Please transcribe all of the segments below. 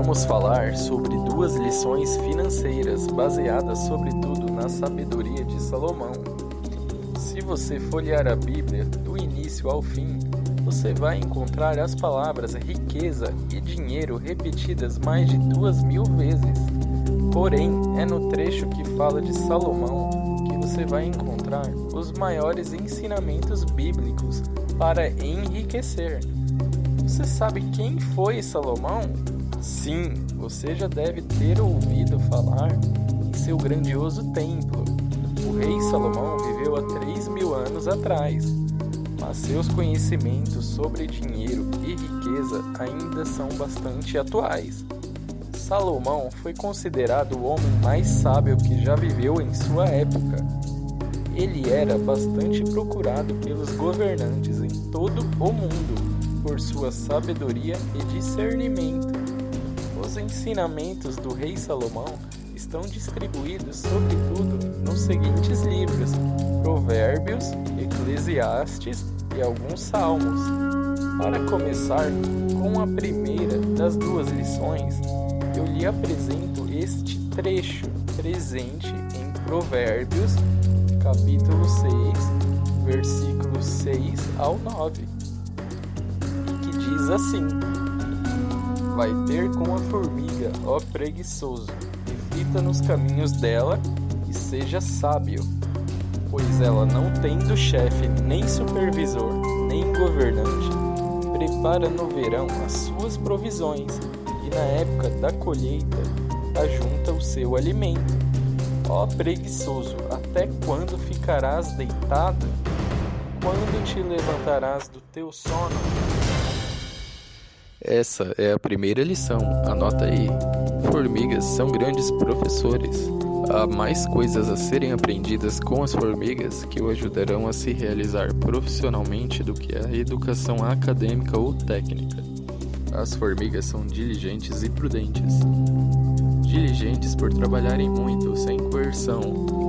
vamos falar sobre duas lições financeiras baseadas sobretudo na sabedoria de Salomão. Se você folhear a Bíblia do início ao fim, você vai encontrar as palavras riqueza e dinheiro repetidas mais de 2.000 vezes. Porém, é no trecho que fala de Salomão que você vai encontrar os maiores ensinamentos bíblicos para enriquecer. Você sabe quem foi Salomão? Sim, você já deve ter ouvido falar em seu grandioso templo. O rei Salomão viveu há 3.000 anos atrás, mas seus conhecimentos sobre dinheiro e riqueza ainda são bastante atuais. Salomão foi considerado o homem mais sábio que já viveu em sua época. Ele era bastante procurado pelos governantes em todo o mundo por sua sabedoria e discernimento. Os ensinamentos do rei Salomão estão distribuídos sobretudo nos seguintes livros: Provérbios, Eclesiastes e alguns Salmos. Para começar com a primeira das duas lições, eu lhe apresento este trecho presente em Provérbios, capítulo 6, versículos 6 ao 9, que diz assim: Vai ter com a formiga, ó preguiçoso, reflita nos caminhos dela e seja sábio, pois ela, não tendo chefe, nem supervisor, nem governante, prepara no verão as suas provisões e na época da colheita ajunta o seu alimento. Ó preguiçoso, até quando ficarás deitado? Quando te levantarás do teu sono? Essa é a primeira lição, anota aí. Formigas são grandes professores. Há mais coisas a serem aprendidas com as formigas que o ajudarão a se realizar profissionalmente do que a educação acadêmica ou técnica. As formigas são diligentes e prudentes. Diligentes por trabalharem muito, sem coerção.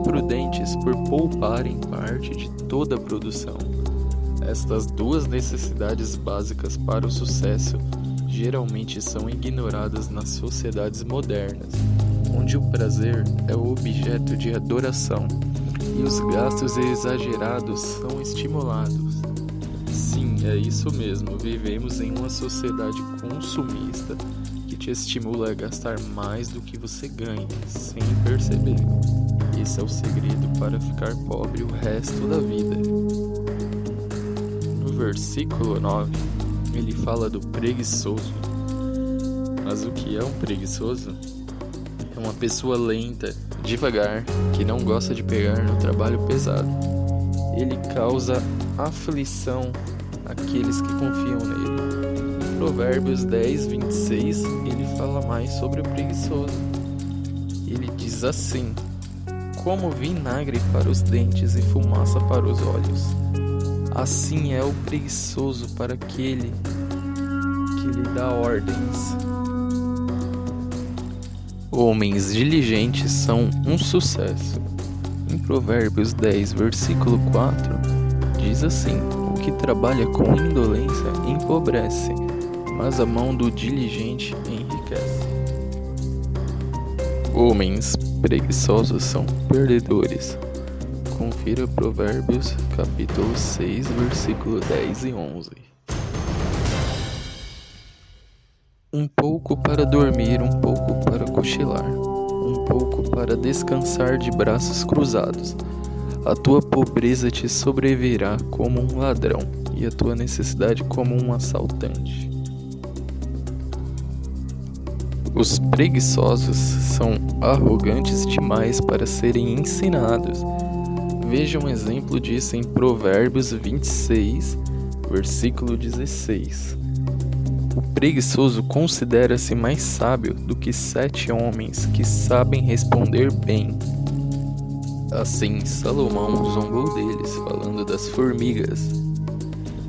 Prudentes por pouparem parte de toda a produção. Estas duas necessidades básicas para o sucesso geralmente são ignoradas nas sociedades modernas, onde o prazer é o objeto de adoração e os gastos exagerados são estimulados. Sim, é isso mesmo, vivemos em uma sociedade consumista que te estimula a gastar mais do que você ganha, sem perceber. Esse é o segredo para ficar pobre o resto da vida. No versículo 9, ele fala do preguiçoso. Mas o que é um preguiçoso? É uma pessoa lenta, devagar, que não gosta de pegar no trabalho pesado. Ele causa aflição àqueles que confiam nele. Em Provérbios 10, 26, ele fala mais sobre o preguiçoso. Ele diz assim: como vinagre para os dentes e fumaça para os olhos, assim é o preguiçoso para aquele que lhe dá ordens. Homens diligentes são um sucesso. Em Provérbios 10, versículo 4, diz assim: o que trabalha com indolência empobrece, mas a mão do diligente enriquece. Homens preguiçosos são perdedores. Confira Provérbios, capítulo 6, versículo 10 e 11. Um pouco para dormir, um pouco para cochilar, um pouco para descansar de braços cruzados. A tua pobreza te sobrevirá como um ladrão, e a tua necessidade como um assaltante. Os preguiçosos são arrogantes demais para serem ensinados. Veja um exemplo disso em Provérbios 26, versículo 16. O preguiçoso considera-se mais sábio do que 7 homens que sabem responder bem. Assim, Salomão zombou deles, falando das formigas.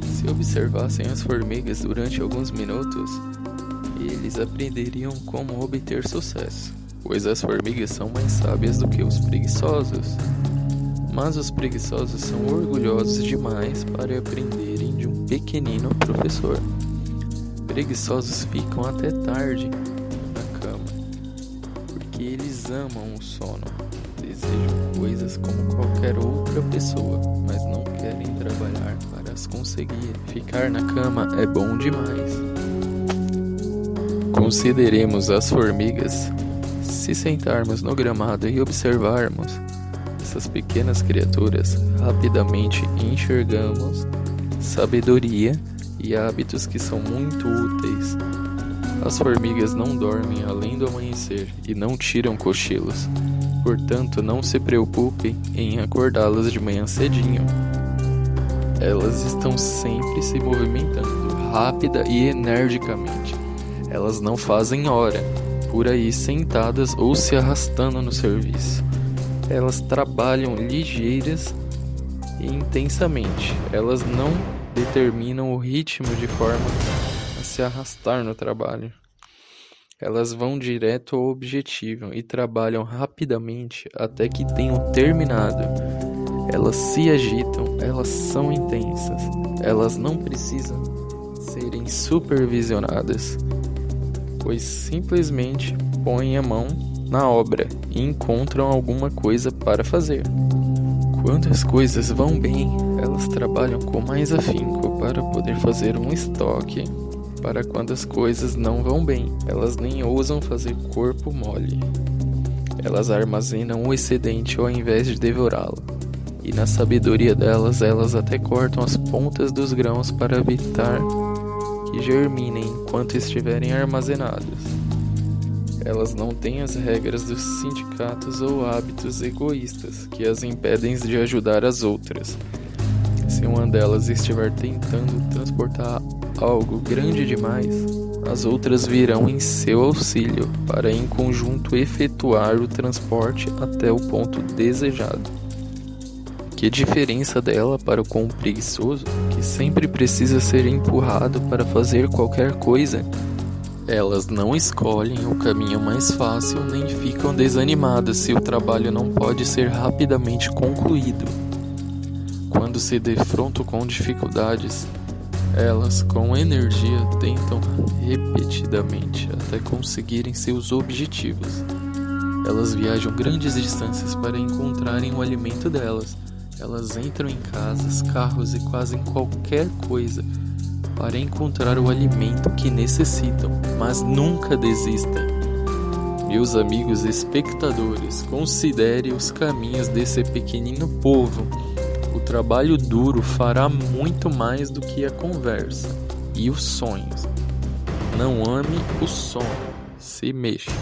Se observassem as formigas durante alguns minutos, eles aprenderiam como obter sucesso, pois as formigas são mais sábias do que os preguiçosos. Mas os preguiçosos são orgulhosos demais para aprenderem de um pequenino professor. Preguiçosos ficam até tarde na e eles amam o sono. Desejam coisas como qualquer outra pessoa, mas não querem trabalhar para as conseguir. Ficar na cama é bom demais. Consideremos as formigas. Se sentarmos no gramado e observarmos essas pequenas criaturas, rapidamente enxergamos sabedoria e hábitos que são muito úteis. As formigas não dormem além do amanhecer e não tiram cochilos. Portanto, não se preocupem em acordá-las de manhã cedinho. Elas estão sempre se movimentando, rápida e energicamente. Elas não fazem hora, por aí sentadas ou se arrastando no serviço. Elas trabalham ligeiras e intensamente. Elas não determinam o ritmo de forma a se arrastar no trabalho. Elas vão direto ao objetivo e trabalham rapidamente até que tenham terminado. Elas se agitam, elas são intensas. Elas não precisam serem supervisionadas, pois simplesmente põem a mão na obra e encontram alguma coisa para fazer. Quando as coisas vão bem, elas trabalham com mais afinco para poder fazer um estoque para quando as coisas não vão bem. Elas nem ousam fazer corpo mole. Elas armazenam o excedente ao invés de devorá-lo. E na sabedoria delas, elas até cortam as pontas dos grãos para evitar que germinem enquanto estiverem armazenados. Elas não têm as regras dos sindicatos ou hábitos egoístas que as impedem de ajudar as outras. Se uma delas estiver tentando transportar algo grande demais, as outras virão em seu auxílio para em conjunto efetuar o transporte até o ponto desejado. Que diferença dela para com o preguiçoso, que sempre precisa ser empurrado para fazer qualquer coisa? Elas não escolhem o caminho mais fácil nem ficam desanimadas se o trabalho não pode ser rapidamente concluído. Quando se defrontam com dificuldades, elas com energia tentam repetidamente até conseguirem seus objetivos. Elas viajam grandes distâncias para encontrarem o alimento delas. Elas entram em casas, carros e quase em qualquer coisa para encontrar o alimento que necessitam, mas nunca desistem. Meus amigos espectadores, considere os caminhos desse pequenino povo. O trabalho duro fará muito mais do que a conversa e os sonhos. Não ame o sono, se mexa.